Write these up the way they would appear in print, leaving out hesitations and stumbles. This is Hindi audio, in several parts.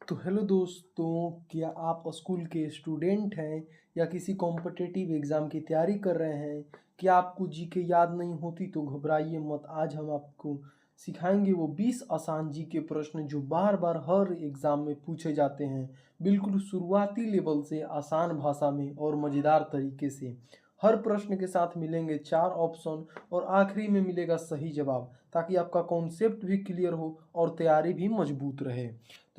तो हेलो दोस्तों, क्या आप स्कूल के स्टूडेंट हैं या किसी कॉम्पिटिटिव एग्ज़ाम की तैयारी कर रहे हैं? क्या आपको जीके याद नहीं होती तो घबराइए मत। आज हम आपको सिखाएंगे वो 20 आसान जीके प्रश्न जो बार बार हर एग्ज़ाम में पूछे जाते हैं, बिल्कुल शुरुआती लेवल से आसान भाषा में और मज़ेदार तरीके से। हर प्रश्न के साथ मिलेंगे 4 ऑप्शन और आखिरी में मिलेगा सही जवाब, ताकि आपका कॉन्सेप्ट भी क्लियर हो और तैयारी भी मजबूत रहे।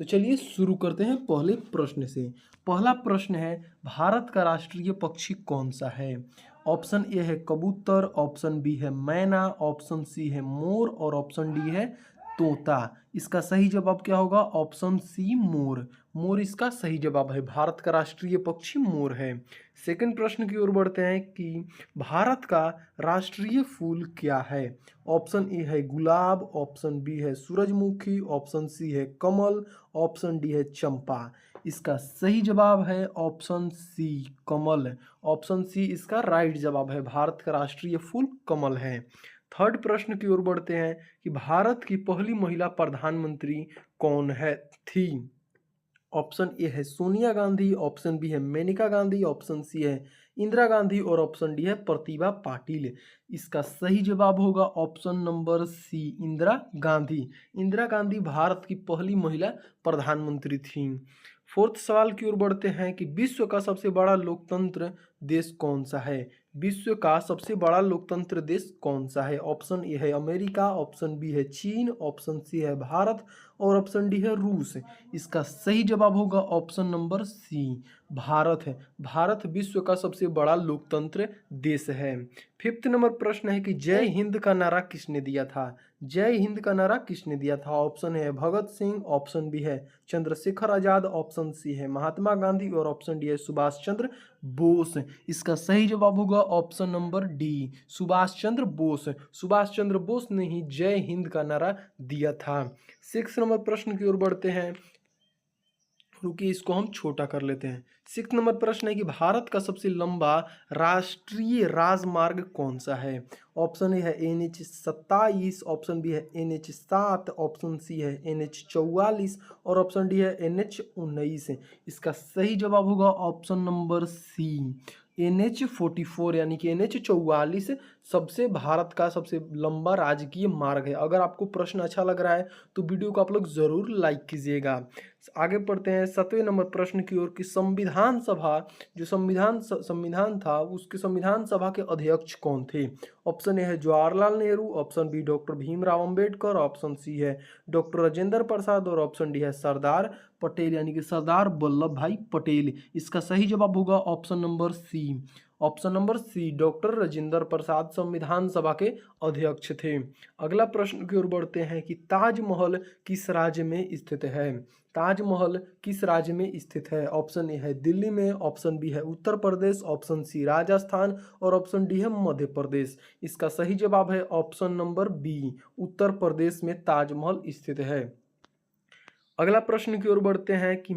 तो चलिए शुरू करते हैं पहले प्रश्न से। पहला प्रश्न है, भारत का राष्ट्रीय पक्षी कौन सा है? ऑप्शन ए है कबूतर, ऑप्शन बी है मैना, ऑप्शन सी है मोर और ऑप्शन डी है तोता। इसका सही जवाब क्या होगा? ऑप्शन सी मोर। मोर इसका सही जवाब है। भारत का राष्ट्रीय पक्षी मोर है। सेकंड प्रश्न की ओर बढ़ते हैं कि भारत का राष्ट्रीय फूल क्या है? ऑप्शन ए है गुलाब, ऑप्शन बी है सूरजमुखी, ऑप्शन सी है कमल, ऑप्शन डी है चंपा। इसका सही जवाब है ऑप्शन सी कमल। ऑप्शन सी इसका राइट जवाब है। भारत का राष्ट्रीय फूल कमल है। थर्ड प्रश्न की ओर बढ़ते हैं कि भारत की पहली महिला प्रधानमंत्री कौन है थी? ऑप्शन ए है सोनिया गांधी, ऑप्शन बी है मेनका गांधी, ऑप्शन सी है इंदिरा गांधी और ऑप्शन डी है प्रतिभा पाटिल। इसका सही जवाब होगा option number C Indira Gandhi. Indira Gandhi Bharat की पहली महिला प्रधानमंत्री थी। फोर्थ सवाल की ओर बढ़ते हैं कि विश्व का सबसे बड़ा लोकतंत्र देश कौन सा है? विश्व का सबसे बड़ा लोकतंत्र देश कौन सा है? ऑप्शन ए है अमेरिका, ऑप्शन बी है चीन, ऑप्शन सी है भारत और ऑप्शन डी है रूस। इसका सही जवाब होगा ऑप्शन नंबर सी भारत है। भारत विश्व का सबसे बड़ा लोकतंत्र देश है। फिफ्थ नंबर प्रश्न है कि जय हिंद का नारा किसने दिया था? जय हिंद का नारा किसने दिया था? ऑप्शन है भगत सिंह, ऑप्शन बी है चंद्रशेखर आजाद, ऑप्शन सी है महात्मा गांधी और ऑप्शन डी है सुभाष चंद्र बोस। इसका सही जवाब होगा option number D Subhash Chandra Bose. Subhash Chandra Bose ने ही जय हिंद का नारा दिया था। सिक्स नंबर प्रश्न की ओर बढ़ते हैं। रुकिए, इसको हम छोटा कर लेते हैं। सिक्स नंबर प्रश्न है कि भारत का सबसे लंबा राष्ट्रीय राजमार्ग कौन सा है? ऑप्शन ए है NH 27, ऑप्शन बी है NH 7, ऑप्शन सी है NH 44 और ऑप्शन डी है NH 19। इसका सही जवाब होगा ऑप्शन नंबर सी NH 44 यानी कि NH 44 सबसे भारत का सबसे लंबा राजकीय मार्ग है। अगर आपको प्रश्न अच्छा लग रहा है तो वीडियो को आप लोग जरूर लाइक कीजिएगा। आगे पढ़ते हैं सातवें नंबर प्रश्न की ओर कि संविधान सभा जो संविधान था उसके संविधान सभा के अध्यक्ष कौन थे? ऑप्शन ए है Jawaharlal Nehru, option B doctor Bhimrao Ambedkar, option C है डॉक्टर राजेंद्र प्रसाद और ऑप्शन डी है सरदार पटेल यानी कि सरदार वल्लभ भाई पटेल। इसका सही जवाब होगा option number C. Option number C doctor Rajendra Prasad संविधान सभा के अध्यक्ष थे। अगला प्रश्न की ओर बढ़ते हैं कि ताजमहल किस राज्य में स्थित है? ताजमहल किस राज्य में स्थित है? ऑप्शन ए है दिल्ली में, ऑप्शन बी है उत्तर प्रदेश, ऑप्शन सी राजस्थान और ऑप्शन डी है मध्य प्रदेश। इसका सही जवाब है option number B Uttar Pradesh में ताजमहल स्थित है। अगला प्रश्न की ओर बढ़ते हैं कि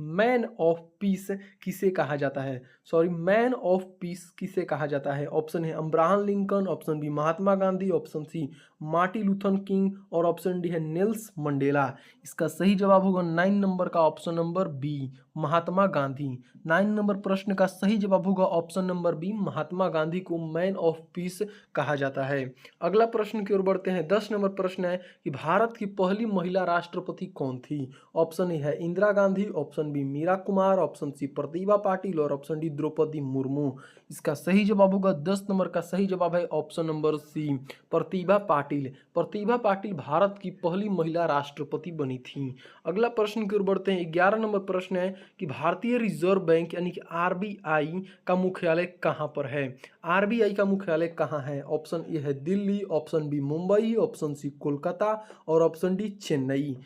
मैन ऑफ पीस किसे कहा जाता है? मैन ऑफ पीस किसे कहा जाता है? ऑप्शन है Abraham Lincoln, option B Mahatma Gandhi, option C Martin Luther King और ऑप्शन डी है नेल्सन मंडेला। इसका सही जवाब होगा 9 नंबर का option number B Mahatma Gandhi. 9 number प्रश्न का सही जवाब होगा option number B Mahatma Gandhi को मैन ऑफ पीस कहा जाता है। अगला प्रश्न की ओर बढ़ते हैं। 10 नंबर प्रश्न है कि भारत की पहली महिला राष्ट्रपति कौन थी? ऑप्शन ए है Indira Gandhi, option B Meira Kumar, option C Pratibha Patil और ऑप्शन डी द्रौपदी मुर्मू। इसका सही जवाब होगा 10 नंबर का सही जवाब है ऑप्शन नंबर सी प्रतिभा पाटिल। प्रतिभा पाटिल भारत की पहली महिला राष्ट्रपति बनी थी। अगला प्रश्न की ओर बढ़ते हैं। 11 नंबर प्रश्न है कि भारतीय रिजर्व बैंक यानी कि RBI का मुख्यालय कहाँ पर है? RBI का मुख्यालय कहाँ है? ऑप्शन ए है Delhi, option B Mumbai, option C Kolkata और ऑप्शन डी चेन्नई।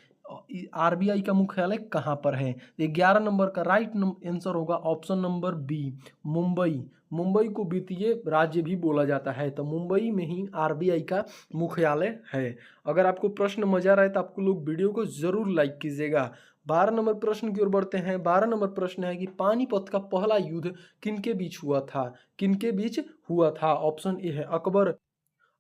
RBI का मुख्यालय कहाँ पर है? 11 नंबर का राइट आंसर होगा option number B Mumbai. Mumbai को वित्तीय राज्य भी बोला जाता है, तो मुंबई में ही RBI का मुख्यालय है। अगर आपको प्रश्न मजा आ रहा है तो आपको लोग वीडियो को जरूर लाइक कीजिएगा। 12 नंबर प्रश्न की ओर बढ़ते हैं। 12 नंबर प्रश्न है कि पानीपत का पहला युद्ध किनके बीच हुआ था? किनके बीच हुआ था? ऑप्शन ए है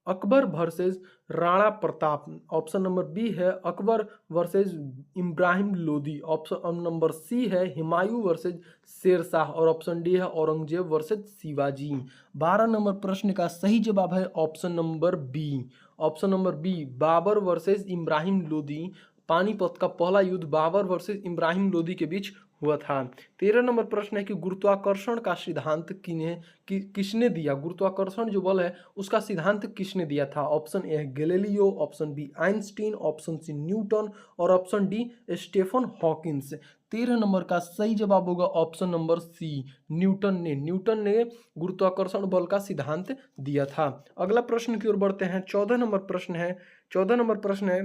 Akbar versus Rana Pratap. Option number B है Akbar versus Ibrahim Lodi. Option number C है हुमायूं वर्सेस शेरशाह। और ऑप्शन डी है औरंगजेब वर्सेस शिवाजी। 12 नंबर प्रश्न का सही जवाब है option number B. Option number B, Babar versus Ibrahim Lodi. Panipat का पहला युद्ध बाबर वर्सेस इब्राहिम लोदी के बीच हुआ था। 13 नंबर प्रश्न है कि गुरुत्वाकर्षण का सिद्धांत किसने दिया। गुरुत्वाकर्षण जो बल है उसका सिद्धांत किसने दिया था। ऑप्शन ए है Galileo, option B Einstein, option C Newton और option D Stephen Hawkins. 13 number का सही जवाब होगा ऑप्शन नंबर सी, न्यूटन ने गुरुत्वाकर्षण बल का सिद्धांत दिया था। अगला प्रश्न की ओर बढ़ते हैं। 14 नंबर प्रश्न है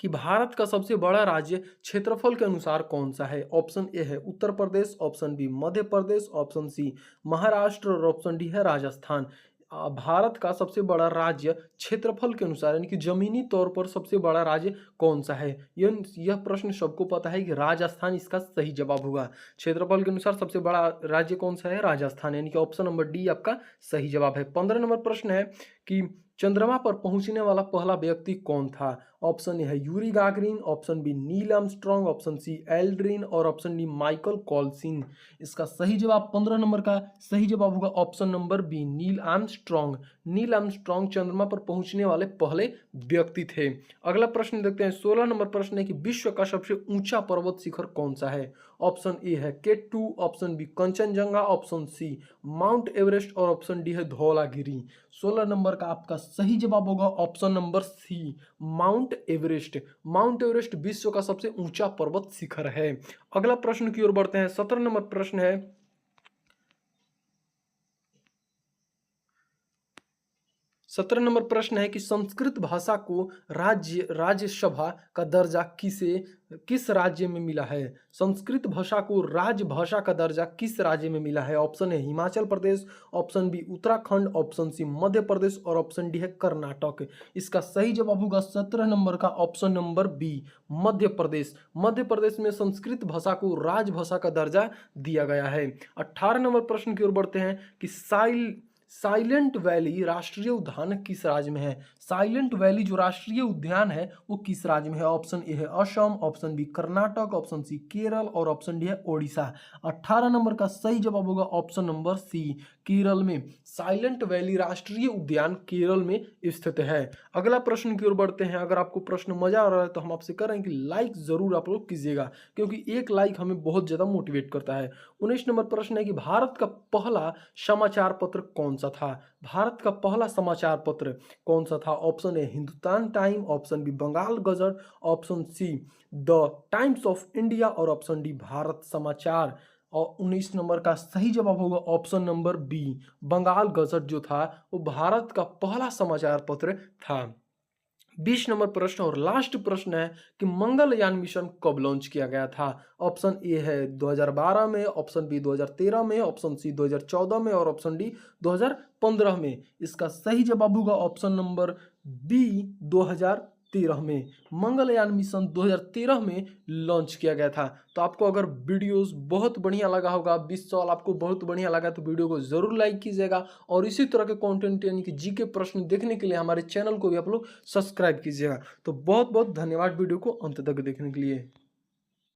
कि भारत का सबसे बड़ा राज्य क्षेत्रफल के अनुसार कौन सा है। ऑप्शन ए है Uttar Pradesh, option B Madhya Pradesh, option C Maharashtra और ऑप्शन डी है राजस्थान। भारत का सबसे बड़ा राज्य क्षेत्रफल के अनुसार यानी कि जमीनी तौर पर सबसे बड़ा राज्य कौन सा है। यह प्रश्न सबको पता है कि राजस्थान इसका सही जवाब होगा। क्षेत्रफल के अनुसार सबसे बड़ा राज्य कौन सा है, राजस्थान, यानी कि ऑप्शन नंबर डी आपका सही जवाब है। 15 नंबर प्रश्न है कि चंद्रमा पर पहुंचने वाला पहला व्यक्ति कौन था। ऑप्शन ए है Yuri Gagarin, option B Neil Armstrong, option C Aldrin और ऑप्शन डी माइकल कॉल्सिन। इसका सही जवाब 15 नंबर का सही जवाब होगा option number B, Neil Armstrong चंद्रमा पर पहुंचने वाले पहले व्यक्ति थे। अगला प्रश्न देखते हैं। 16 नंबर प्रश्न है कि विश्व का सबसे ऊंचा पर्वत शिखर कौन सा है। ऑप्शन ए है K2, option B Kanchenjunga, option C Mount Everest और ऑप्शन डी है धौलागिरी। 16 नंबर का आपका सही जवाब होगा option number C, Mount Everest विश्व का सबसे ऊंचा पर्वत शिखर है। अगला प्रश्न की ओर बढ़ते हैं। 17 नंबर प्रश्न है 17 नंबर प्रश्न है कि संस्कृत भाषा को राज्यसभा का दर्जा किस राज्य में मिला है। संस्कृत भाषा को राजभाषा का दर्जा किस राज्य में मिला है। ऑप्शन है Himachal Pradesh, option B Uttarakhand, option C Madhya Pradesh और ऑप्शन डी है कर्नाटक। इसका सही जवाब होगा 17 नंबर का option number B, Madhya Pradesh में संस्कृत भाषा को राजभाषा का दर्जा दिया गया है। 18 नंबर प्रश्न की ओर बढ़ते हैं कि साइलेंट वैली राष्ट्रीय उद्यान किस राज्य में है। साइलेंट वैली जो राष्ट्रीय उद्यान है वो किस राज्य में है। ऑप्शन ए है Assam, option B Karnataka, option C Kerala और ऑप्शन डी है ओडिशा। 18 नंबर का सही जवाब होगा ऑप्शन नंबर सी, केरल में। साइलेंट वैली राष्ट्रीय उद्यान केरल में स्थित है। अगला प्रश्न की ओर बढ़ते हैं। अगर आपको प्रश्न मजा आ रहा है तो हम आपसे कह रहे हैं कि लाइक जरूर आप लोग कीजिएगा, क्योंकि एक लाइक हमें बहुत ज्यादा मोटिवेट करता है। 19 नंबर प्रश्न है कि भारत का पहला समाचार पत्र कौन सा था। भारत का पहला समाचार पत्र कौन सा था। Option A Hindustan Time, option B Bengal Gazette, option C the Times of India और ऑप्शन डी भारत समाचार। और 19 नंबर का सही जवाब होगा option number B, Bengal Gazette जो था वो भारत का पहला समाचार पत्र था। 20 नंबर प्रश्न और लास्ट प्रश्न है कि मंगलयान मिशन कब लॉन्च किया गया था। ऑप्शन ए है 2012 में, ऑप्शन बी 2013 में, ऑप्शन सी 2014 में और ऑप्शन डी 2015 में। इसका सही जवाब होगा ऑप्शन नंबर बी, 2013 में। मंगलयान मिशन 2013 में लॉन्च किया गया था। तो आपको अगर वीडियोस बहुत बढ़िया लगा होगा, 20 सवाल आपको बहुत बढ़िया लगा तो वीडियो को जरूर लाइक कीजिएगा और इसी तरह के कंटेंट यानी कि जीके प्रश्न देखने के लिए हमारे चैनल को भी आप लोग सब्सक्राइब कीजिएगा। तो बहुत बहुत धन्यवाद वीडियो को अंत तक देखने के लिए।